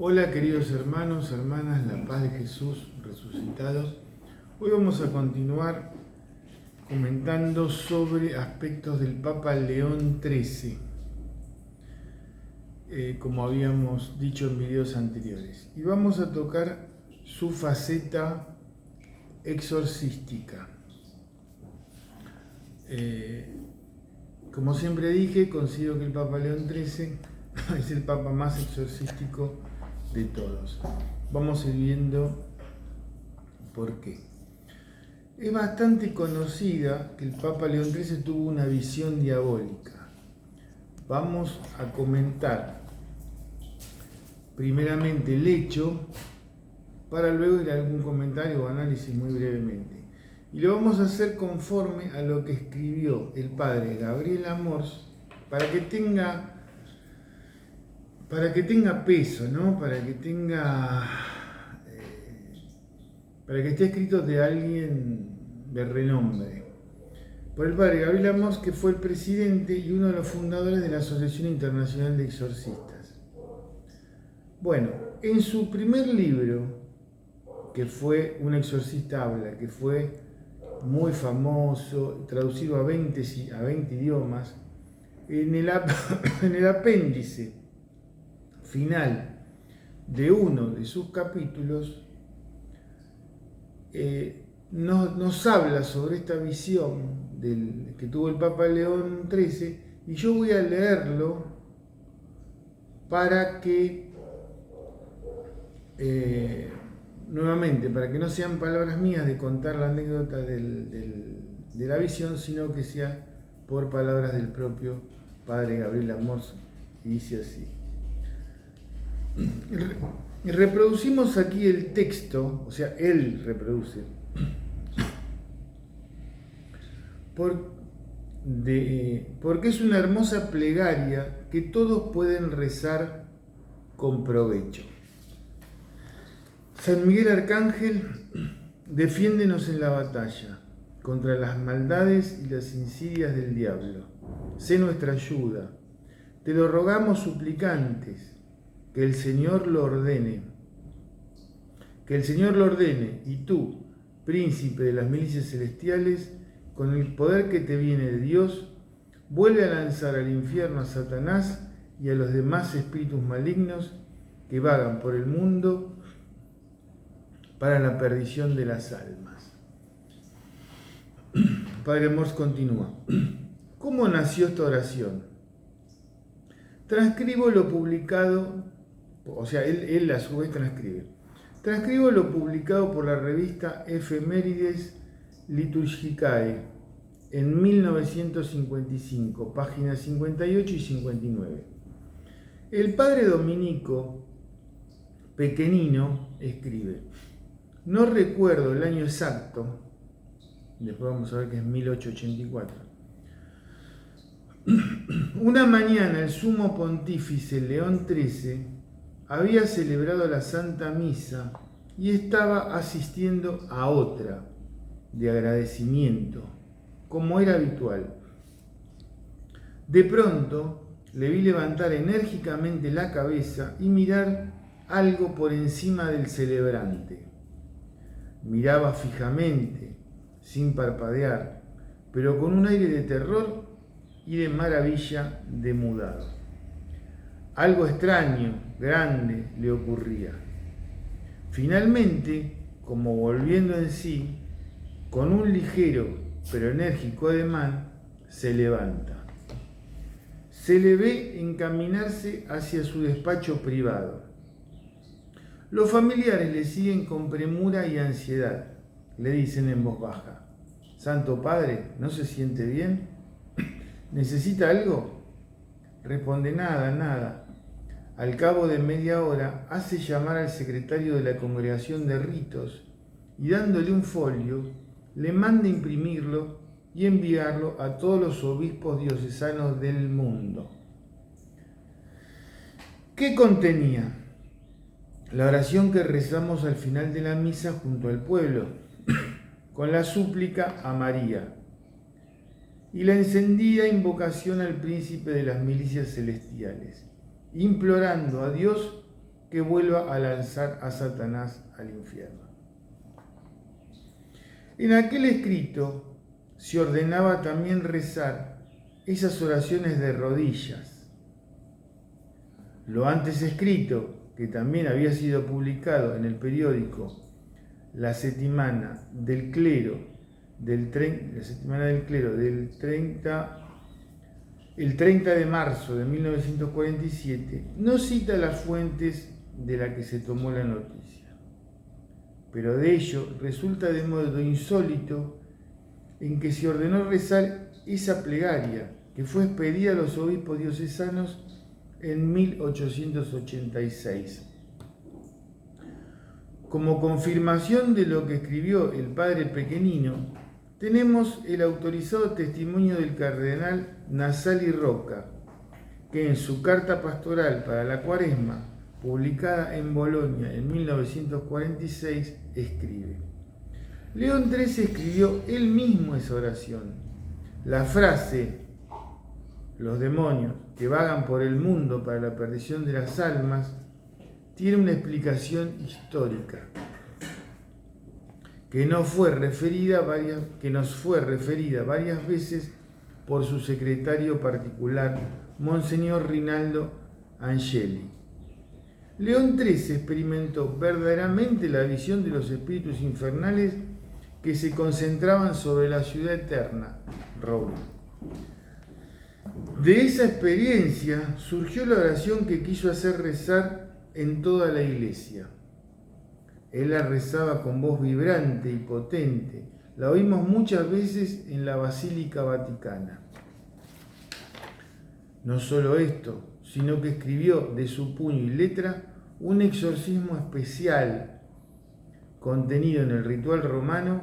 Hola queridos hermanos, hermanas, la paz de Jesús resucitado. Hoy vamos a continuar comentando sobre aspectos del Papa León XIII, como habíamos dicho en videos anteriores. Y vamos a tocar su faceta exorcística. Como siempre dije, considero que el Papa León XIII es el Papa más exorcístico de todos. Vamos a ir viendo por qué. Es bastante conocida que el Papa León XIII tuvo una visión diabólica. Vamos a comentar primeramente el hecho para luego ir a algún comentario o análisis muy brevemente. Y lo vamos a hacer conforme a lo que escribió el padre Gabriel Amors para que tenga peso, ¿no? Para que esté escrito de alguien de renombre. Por el padre Gabriel Amors, que fue el presidente y uno de los fundadores de la Asociación Internacional de Exorcistas. Bueno, en su primer libro, que fue Un exorcista habla, que fue muy famoso, traducido a 20 idiomas, en el apéndice final de uno de sus capítulos nos habla sobre esta visión que tuvo el Papa León XIII, y yo voy a leerlo para que nuevamente, para que no sean palabras mías de contar la anécdota de la visión, sino que sea por palabras del propio padre Gabriel Amors, y dice así. Reproducimos aquí el texto, o sea, él reproduce, porque es una hermosa plegaria que todos pueden rezar con provecho. San Miguel Arcángel, defiéndenos en la batalla contra las maldades y las insidias del diablo. Sé nuestra ayuda. Te lo rogamos suplicantes, que el Señor lo ordene. Que el Señor lo ordene, y tú, príncipe de las milicias celestiales, con el poder que te viene de Dios, vuelve a lanzar al infierno a Satanás y a los demás espíritus malignos que vagan por el mundo para la perdición de las almas. Padre Amors continúa. ¿Cómo nació esta oración? Transcribo lo publicado, o sea, él a su vez transcribe. Transcribo lo publicado por la revista Efemérides Liturgicae en 1955, páginas 58 y 59. El padre dominico Pequenino escribe: no recuerdo el año exacto, después vamos a ver que es 1884. Una mañana el sumo pontífice León XIII había celebrado la Santa Misa y estaba asistiendo a otra de agradecimiento, como era habitual. De pronto le vi levantar enérgicamente la cabeza y mirar algo por encima del celebrante. Miraba fijamente, sin parpadear, pero con un aire de terror y de maravilla demudado. Algo extraño, grande, le ocurría. Finalmente, como volviendo en sí, con un ligero pero enérgico ademán, se levanta. Se le ve encaminarse hacia su despacho privado. Los familiares le siguen con premura y ansiedad. Le dicen en voz baja: Santo Padre, ¿no se siente bien? ¿Necesita algo? Responde: nada. Al cabo de media hora hace llamar al secretario de la congregación de ritos y, dándole un folio, le manda imprimirlo y enviarlo a todos los obispos diocesanos del mundo. ¿Qué contenía? La oración que rezamos al final de la misa junto al pueblo, con la súplica a María, y la encendida invocación al príncipe de las milicias celestiales, implorando a Dios que vuelva a lanzar a Satanás al infierno. En aquel escrito se ordenaba también rezar esas oraciones de rodillas. Lo antes escrito, que también había sido publicado en el periódico La Settimana del Clero, el 30 de marzo de 1947, no cita las fuentes de la que se tomó la noticia. Pero de ello resulta de modo insólito en que se ordenó rezar esa plegaria que fue expedida a los obispos diocesanos en 1886. Como confirmación de lo que escribió el padre Pequenino, tenemos el autorizado testimonio del cardenal Nasali Rocca, que en su carta pastoral para la Cuaresma, publicada en Bolonia en 1946, escribe: León XIII escribió él mismo esa oración. La frase, los demonios que vagan por el mundo para la perdición de las almas, tiene una explicación histórica que nos fue referida varias veces por su secretario particular, Monseñor Rinaldo Angeli. León XIII experimentó verdaderamente la visión de los espíritus infernales que se concentraban sobre la ciudad eterna, Roma. De esa experiencia surgió la oración que quiso hacer rezar en toda la iglesia. Él la rezaba con voz vibrante y potente. La oímos muchas veces en la Basílica Vaticana. No solo esto, sino que escribió de su puño y letra un exorcismo especial contenido en el Ritual Romano,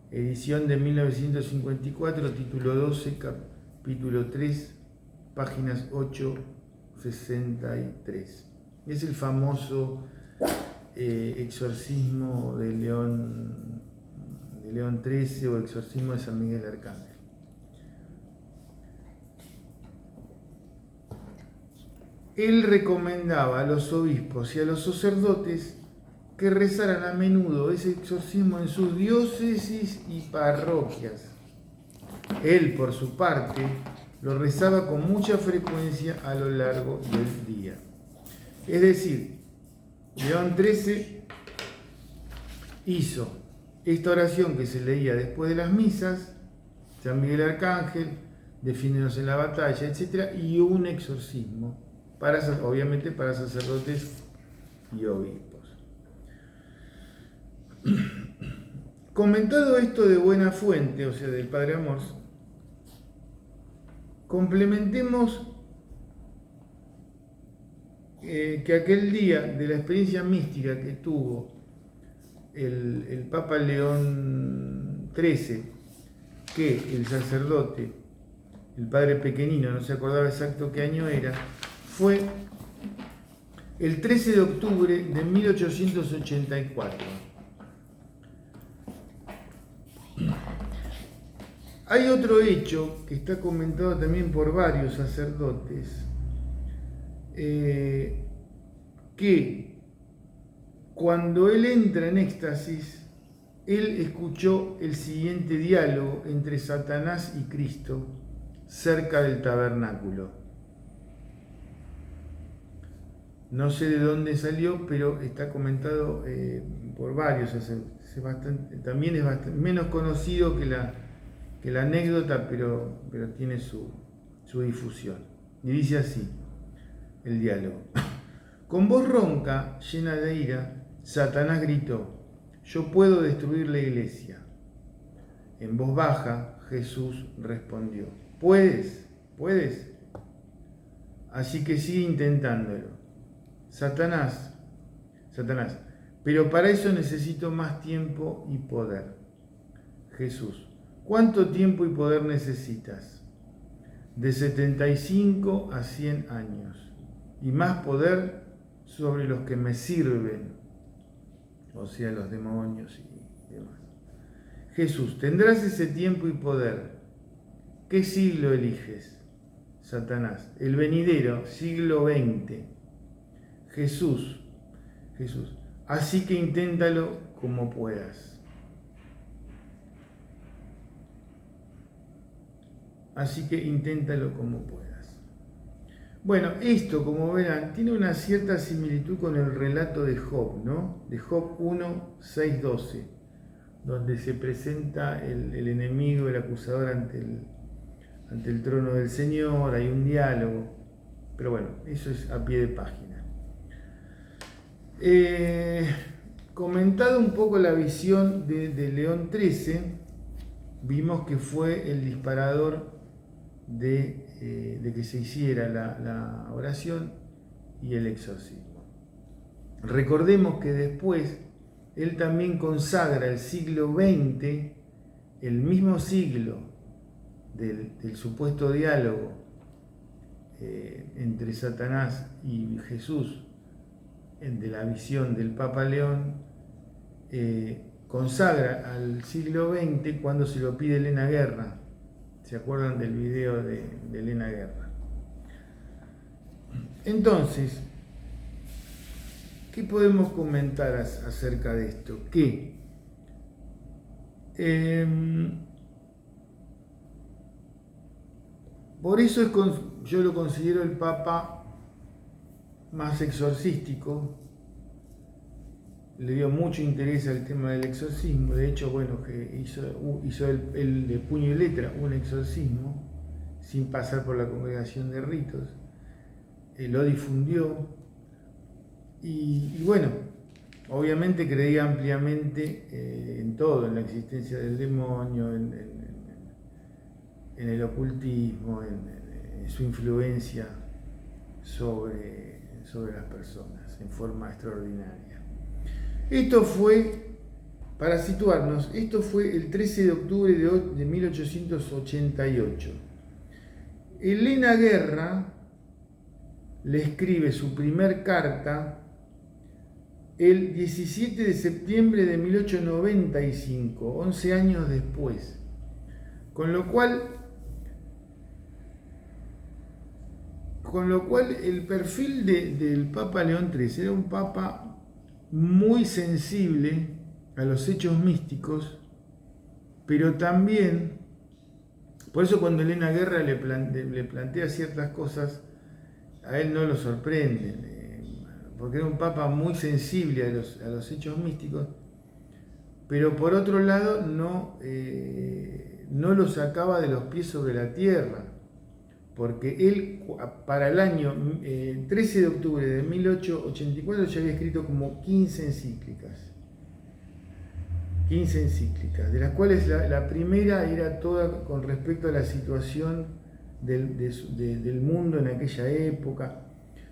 edición de 1954, título 12, capítulo 3, páginas 863. Es el famoso exorcismo de León XIII o exorcismo de San Miguel Arcángel. Él recomendaba a los obispos y a los sacerdotes que rezaran a menudo ese exorcismo en sus diócesis y parroquias. Él, por su parte, lo rezaba con mucha frecuencia a lo largo del día. Es decir, León XIII hizo esta oración que se leía después de las misas, San Miguel Arcángel, defiéndonos en la batalla, etc., y un exorcismo, obviamente para sacerdotes y obispos. Comentado esto de buena fuente, o sea, del Padre Amors, complementemos que aquel día de la experiencia mística que tuvo el Papa León XIII, que el sacerdote, el Padre Pequenino, no se acordaba exacto qué año era, fue el 13 de octubre de 1884. Hay otro hecho que está comentado también por varios sacerdotes, que cuando él entra en éxtasis, él escuchó el siguiente diálogo entre Satanás y Cristo cerca del tabernáculo. No sé de dónde salió, pero está comentado por varios. También es menos conocido que la anécdota, pero tiene su difusión. Y dice así el diálogo. Con voz ronca, llena de ira, Satanás gritó: «Yo puedo destruir la iglesia». En voz baja, Jesús respondió: «¿Puedes? Así que sigue intentándolo». Satanás, pero para eso necesito más tiempo y poder. Jesús: ¿cuánto tiempo y poder necesitas? De 75 a 100 años, y más poder sobre los que me sirven, o sea, los demonios y demás. Jesús: tendrás ese tiempo y poder. ¿Qué siglo eliges? Satanás: el venidero, siglo XX. Jesús. Así que inténtalo como puedas. Así que inténtalo como puedas. Bueno, esto, como verán, tiene una cierta similitud con el relato de Job, ¿no? De Job 1, 6, 12, donde se presenta el enemigo, el acusador ante el trono del Señor, hay un diálogo, pero bueno, eso es a pie de página. Comentado un poco la visión de León XIII, vimos que fue el disparador de que se hiciera la oración y el exorcismo. Recordemos que después él también consagra el siglo XX, el mismo siglo del supuesto diálogo entre Satanás y Jesús, de la visión del Papa León, consagra al siglo XX cuando se lo pide Elena Guerra. ¿Se acuerdan del video de Elena Guerra? Entonces, ¿qué podemos comentar acerca de esto? Que por eso yo lo considero el Papa más exorcístico. Le dio mucho interés al tema del exorcismo. De hecho, bueno, que hizo el de puño y letra un exorcismo sin pasar por la congregación de ritos. Lo difundió y bueno, obviamente creía ampliamente en todo, en la existencia del demonio, en el ocultismo, en su influencia sobre las personas en forma extraordinaria. Esto fue, para situarnos, esto fue el 13 de octubre de 1888. Elena Guerra le escribe su primer carta el 17 de septiembre de 1895, 11 años después. Con lo cual el perfil del Papa León XIII era un papa muy sensible a los hechos místicos, pero también, por eso cuando Elena Guerra le plantea ciertas cosas, a él no lo sorprende, porque era un papa muy sensible a los hechos místicos, pero por otro lado no lo sacaba de los pies sobre la tierra, porque él para el año 13 de octubre de 1884 ya había escrito como 15 encíclicas, de las cuales la primera era toda con respecto a la situación del mundo en aquella época.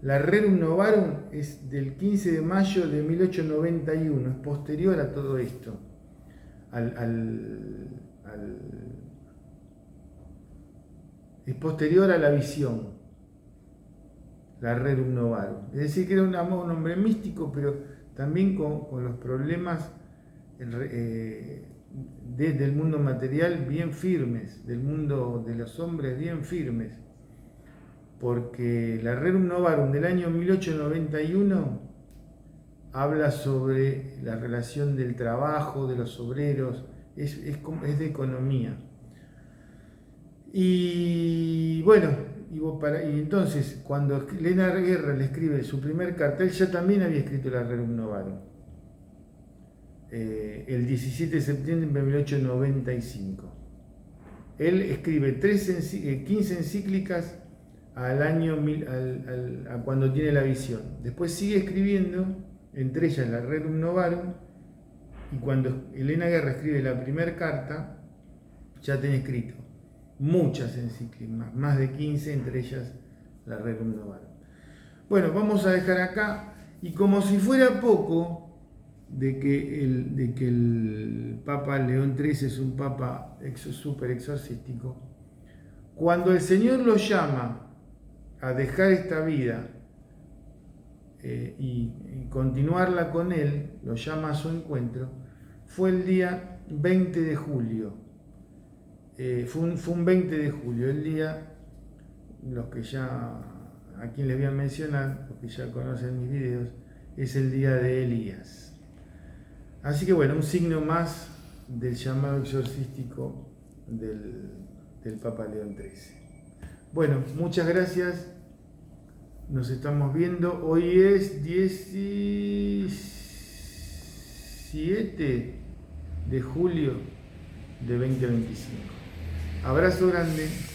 La Rerum Novarum es del 15 de mayo de 1891, es posterior a todo esto, es posterior a la visión, la Rerum Novarum. Es decir, que era un hombre místico, pero también con los problemas desde el mundo material bien firmes, del mundo de los hombres bien firmes, porque la Rerum Novarum del año 1891 habla sobre la relación del trabajo, de los obreros, es de economía. Y bueno, y entonces cuando Elena Guerra le escribe su primer cartel, ya también había escrito la Rerum Novarum, el 17 de septiembre de 1895. Él escribe 15 encíclicas al año, a cuando tiene la visión. Después sigue escribiendo, entre ellas la Rerum Novarum, y cuando Elena Guerra escribe la primera carta, ya tiene escrito muchas encíclicas, más de 15, entre ellas la Rerum Novarum. Bueno, vamos a dejar acá, y como si fuera poco de que el Papa León XIII es un papa súper exorcístico, cuando el Señor lo llama a dejar esta vida y continuarla con él, lo llama a su encuentro, fue el día 20 de julio. Fue un 20 de julio, el día, los que ya a quien les voy a mencionar, porque ya conocen mis videos, es el día de Elías. Así que bueno, un signo más del llamado exorcístico del Papa León XIII. Bueno, muchas gracias. Nos estamos viendo. Hoy es 17 de julio de 2025. Abrazo grande.